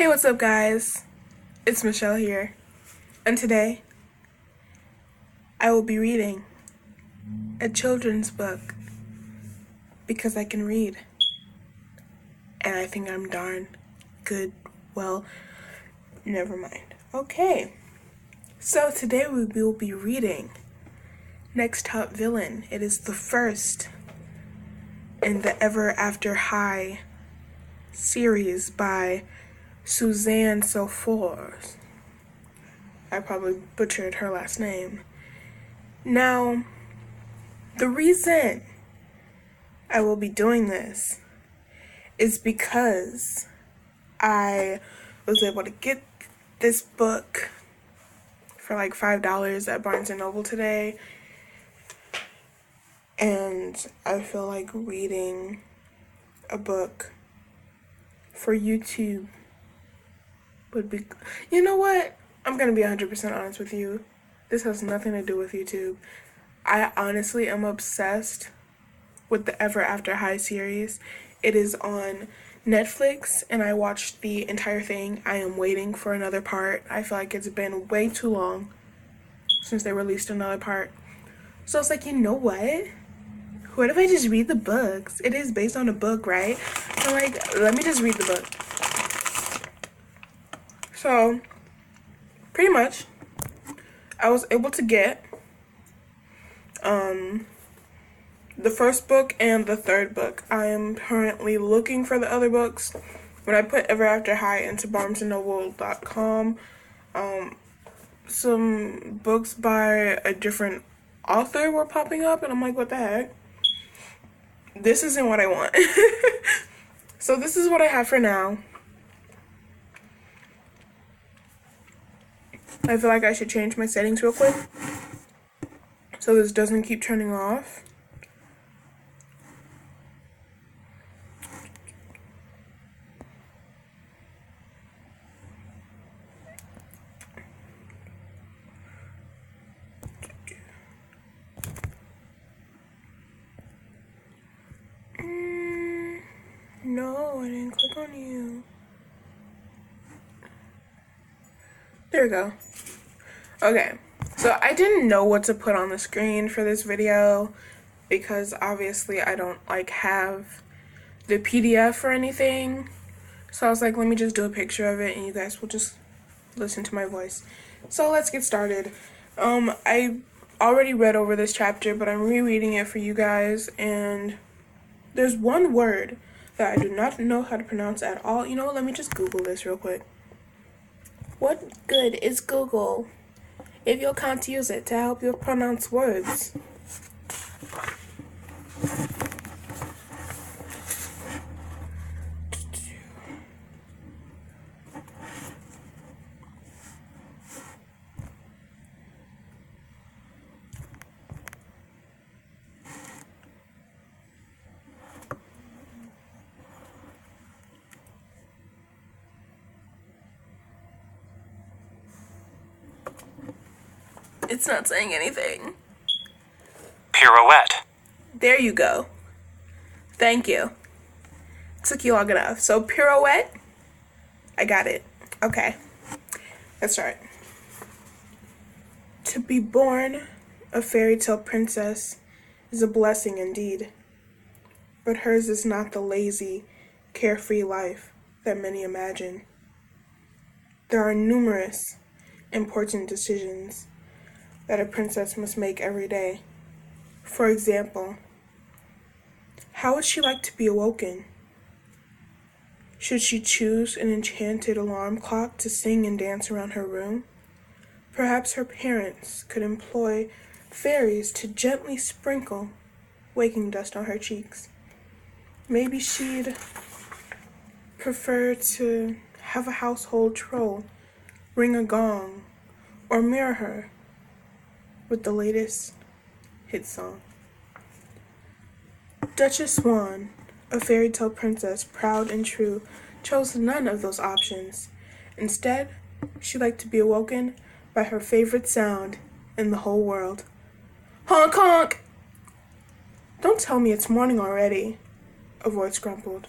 Hey, what's up, guys? It's Michelle here, and today I will be reading a children's book because I can read, and I think I'm darn good. Well, never mind. Okay, so today we will be reading Next Top Villain. It is the first in the Ever After High series by Suzanne Sofours. I probably butchered her last name. Now, the reason I will be doing this is because I was able to get this book for like $5 at Barnes & Noble today, and I feel like reading a book for YouTube would be, you know what? I'm gonna be 100% honest with you. This has nothing to do with YouTube. I honestly am obsessed with the Ever After High series. It is on Netflix, and I watched the entire thing. I am waiting for another part. I feel like it's been way too long since they released another part. So I was like, you know what? What if I just read the books? It is based on a book, right? So like, let me just read the book. So, pretty much, I was able to get the first book and the third book. I am currently looking for the other books. When I put Ever After High into BarnesandNoble.com, some books by a different author were popping up, and I'm like, what the heck? This isn't what I want. So this is what I have for now. I feel like I should change my settings real quick so this doesn't keep turning off. No, I didn't click on you. There we go. Okay, so I didn't know what to put on the screen for this video because obviously I don't have the PDF or anything. So I was like, let me just do a picture of it and you guys will just listen to my voice. So let's get started. I already read over this chapter, but I'm rereading it for you guys, and there's one word that I do not know how to pronounce at all. You know what, let me just Google this real quick. What good is Google if you can't use it to help you pronounce words? It's not saying anything. Pirouette. There you go. Thank you. Took you long enough. So pirouette. I got it. Okay. Let's start. To be born a fairy tale princess is a blessing indeed. But hers is not the lazy, carefree life that many imagine. There are numerous important decisions that a princess must make every day. For example, how would she like to be awoken? Should she choose an enchanted alarm clock to sing and dance around her room? Perhaps her parents could employ fairies to gently sprinkle waking dust on her cheeks. Maybe she'd prefer to have a household troll ring a gong or mirror her with the latest hit song. Duchess Swan, a fairy tale princess proud and true, chose none of those options. Instead, she liked to be awoken by her favorite sound in the whole world. Honk honk! Don't tell me it's morning already, a voice grumbled.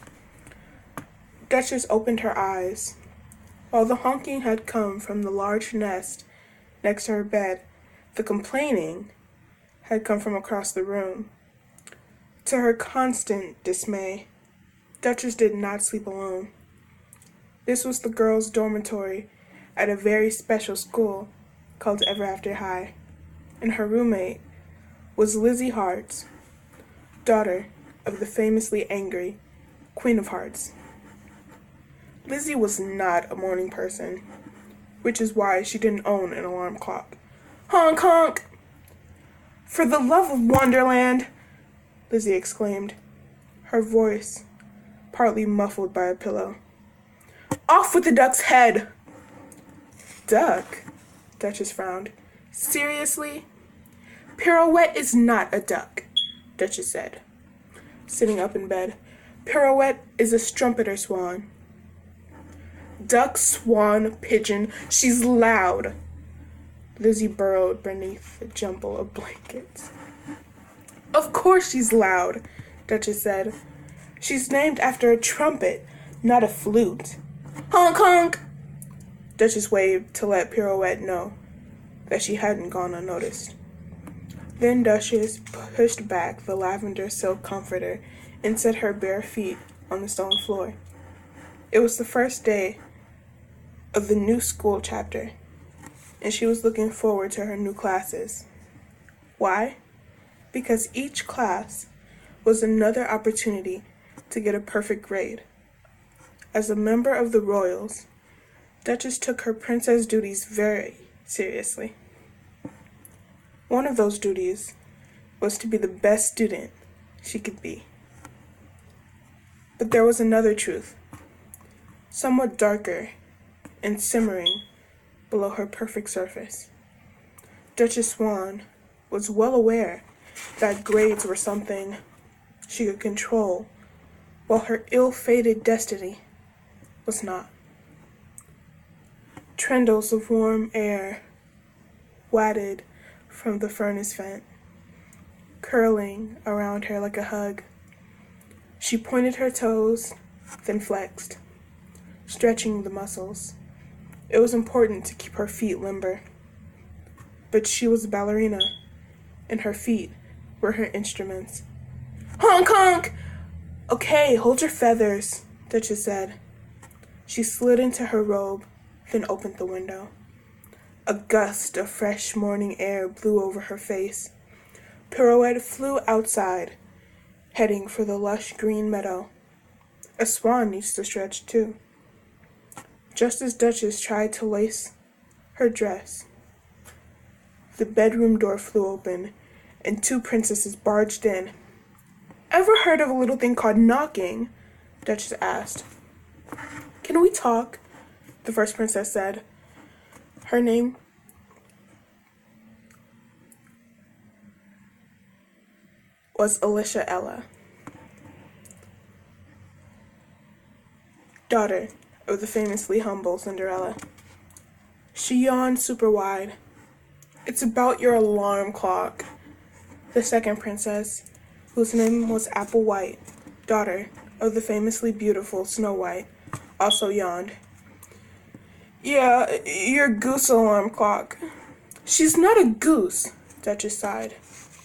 Duchess opened her eyes. While the honking had come from the large nest next to her bed, the complaining had come from across the room. To her constant dismay, Duchess did not sleep alone. This was the girls' dormitory at a very special school called Ever After High, and her roommate was Lizzie Hearts, daughter of the famously angry Queen of Hearts. Lizzie was not a morning person, which is why she didn't own an alarm clock. Honk honk! For the love of Wonderland! Lizzie exclaimed, her voice partly muffled by a pillow. Off with the duck's head! Duck? Duchess frowned. Seriously? Pirouette is not a duck, Duchess said, sitting up in bed. Pirouette is a strumpeter swan. Duck, swan, pigeon, she's loud. Lizzie burrowed beneath the jumble of blankets. Of course she's loud, Duchess said. She's named after a trumpet, not a flute. Honk honk! Duchess waved to let Pirouette know that she hadn't gone unnoticed. Then Duchess pushed back the lavender silk comforter and set her bare feet on the stone floor. It was the first day of the new school chapter, and she was looking forward to her new classes. Why? Because each class was another opportunity to get a perfect grade. As a member of the royals, Duchess took her princess duties very seriously. One of those duties was to be the best student she could be. But there was another truth, somewhat darker and simmering below her perfect surface. Duchess Swan was well aware that grades were something she could control, while her ill-fated destiny was not. Trindles of warm air wadded from the furnace vent, curling around her like a hug. She pointed her toes, then flexed, stretching the muscles. It was important to keep her feet limber. But she was a ballerina, and her feet were her instruments. Honk honk! Okay, hold your feathers, Duchess said. She slid into her robe, then opened the window. A gust of fresh morning air blew over her face. Pirouette flew outside, heading for the lush green meadow. A swan needs to stretch too. Just as Duchess tried to lace her dress, the bedroom door flew open, and two princesses barged in. Ever heard of a little thing called knocking? Duchess asked. Can we talk? The first princess said. Her name was Alicia Ella, daughter of the famously humble Cinderella. She yawned super wide. It's about your alarm clock. The second princess, whose name was Apple White, daughter of the famously beautiful Snow White, also yawned. Yeah, your goose alarm clock. She's not a goose, Duchess sighed.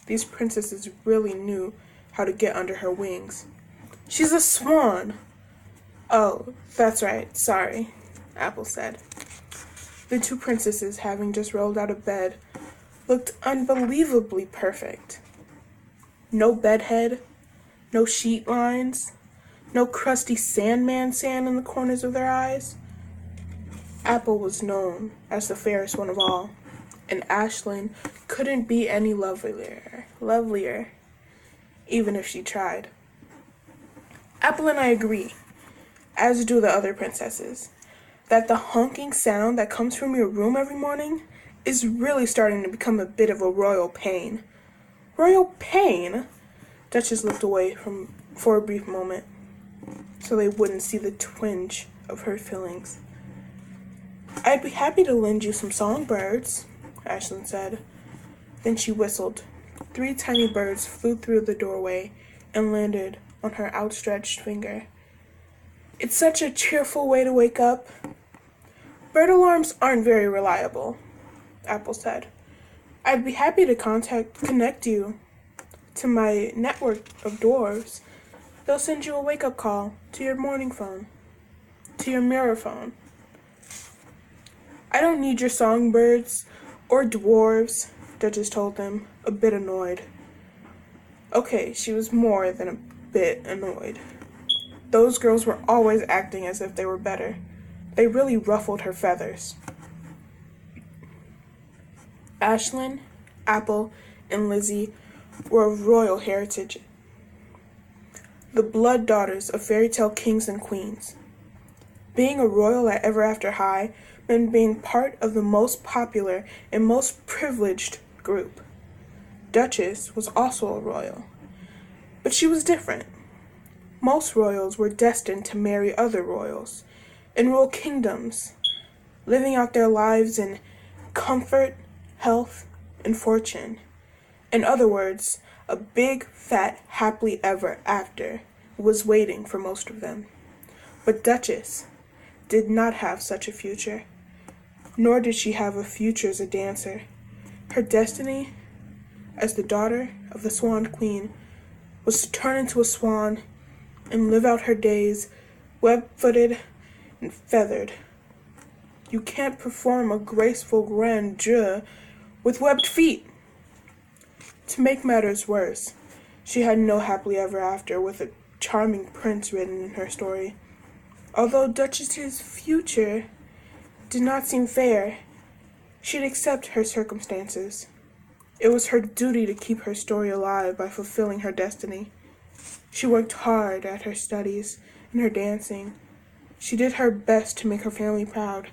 These princesses really knew how to get under her wings. She's a swan. Oh, that's right, sorry, Apple said. The two princesses, having just rolled out of bed, looked unbelievably perfect. No bedhead, no sheet lines, no crusty Sandman sand in the corners of their eyes. Apple was known as the fairest one of all, and Ashlyn couldn't be any lovelier, even if she tried. Apple and I agree, as do the other princesses, that the honking sound that comes from your room every morning is really starting to become a bit of a royal pain. Royal pain? Duchess looked away for a brief moment, so they wouldn't see the twinge of her feelings. I'd be happy to lend you some songbirds, Ashlyn said. Then she whistled. 3 tiny birds flew through the doorway and landed on her outstretched finger. It's such a cheerful way to wake up. Bird alarms aren't very reliable, Apple said. I'd be happy to connect you to my network of dwarves. They'll send you a wake-up call to your morning phone, to your mirror phone. I don't need your songbirds or dwarves, Duchess told them, a bit annoyed. Okay, she was more than a bit annoyed. Those girls were always acting as if they were better. They really ruffled her feathers. Ashlyn, Apple, and Lizzie were of royal heritage, the blood daughters of fairy tale kings and queens. Being a royal at Ever After High meant being part of the most popular and most privileged group. Duchess was also a royal, but she was different. Most royals were destined to marry other royals and rule kingdoms, living out their lives in comfort, health, and fortune. In other words, a big, fat, happily ever after was waiting for most of them. But Duchess did not have such a future, nor did she have a future as a dancer. Her destiny, as the daughter of the Swan Queen, was to turn into a swan and live out her days web-footed and feathered. You can't perform a graceful grandeur with webbed feet. To make matters worse, she had no happily ever after with a charming prince written in her story. Although Duchess's future did not seem fair, she'd accept her circumstances. It was her duty to keep her story alive by fulfilling her destiny. She worked hard at her studies and her dancing. She did her best to make her family proud,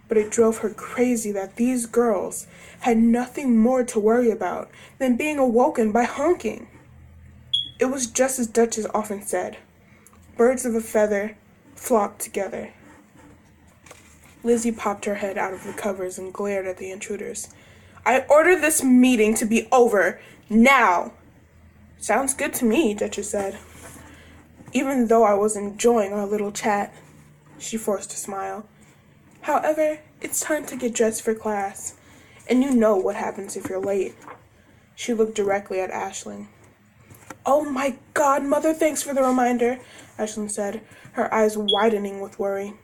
but it drove her crazy that these girls had nothing more to worry about than being awoken by honking. It was just as Duchess often said, birds of a feather flock together. Lizzie popped her head out of the covers and glared at the intruders. I order this meeting to be over now. Sounds good to me, Duchess said. Even though I was enjoying our little chat, she forced a smile. However, it's time to get dressed for class, and you know what happens if you're late. She looked directly at Ashlyn. Oh my God, Mother, thanks for the reminder, Ashlyn said, her eyes widening with worry.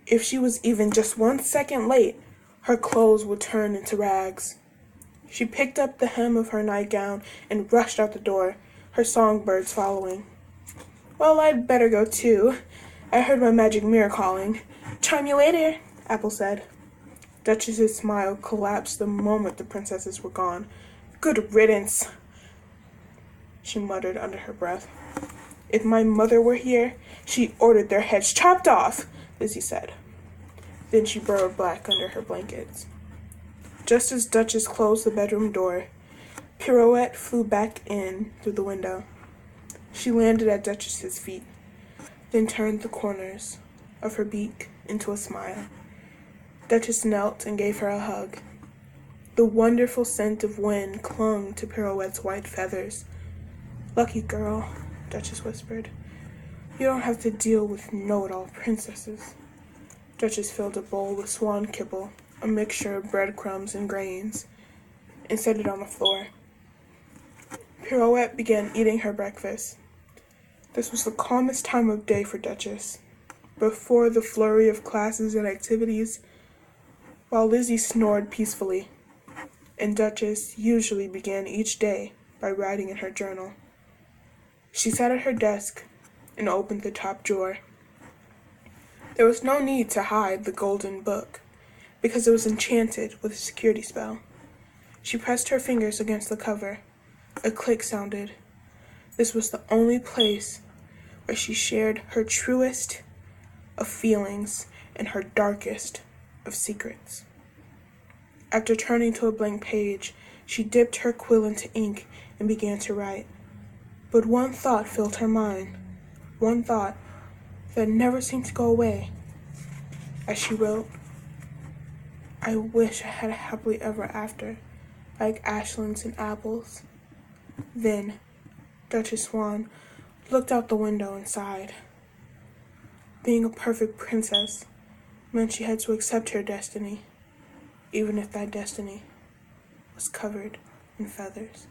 If she was even just 1 second late, her clothes would turn into rags. She picked up the hem of her nightgown and rushed out the door, her songbirds following. Well, I'd better go too. I heard my magic mirror calling. Charm you later, Apple said. Duchess's smile collapsed the moment the princesses were gone. Good riddance, she muttered under her breath. If my mother were here, she ordered their heads chopped off, Lizzie said. Then she burrowed back under her blankets. Just as Duchess closed the bedroom door, Pirouette flew back in through the window. She landed at Duchess's feet, then turned the corners of her beak into a smile. Duchess knelt and gave her a hug. The wonderful scent of wind clung to Pirouette's white feathers. Lucky girl, Duchess whispered. You don't have to deal with know-it-all princesses. Duchess filled a bowl with swan kibble, a mixture of breadcrumbs and grains, and set it on the floor. Pirouette began eating her breakfast. This was the calmest time of day for Duchess, before the flurry of classes and activities, while Lizzie snored peacefully, and Duchess usually began each day by writing in her journal. She sat at her desk and opened the top drawer. There was no need to hide the golden book, because it was enchanted with a security spell. She pressed her fingers against the cover. A click sounded. This was the only place where she shared her truest of feelings and her darkest of secrets. After turning to a blank page, she dipped her quill into ink and began to write. But one thought filled her mind, one thought that never seemed to go away. As she wrote, I wish I had a happily ever after, like Ashlyn's and Apple's. Then, Duchess Swan looked out the window and sighed. Being a perfect princess meant she had to accept her destiny, even if that destiny was covered in feathers.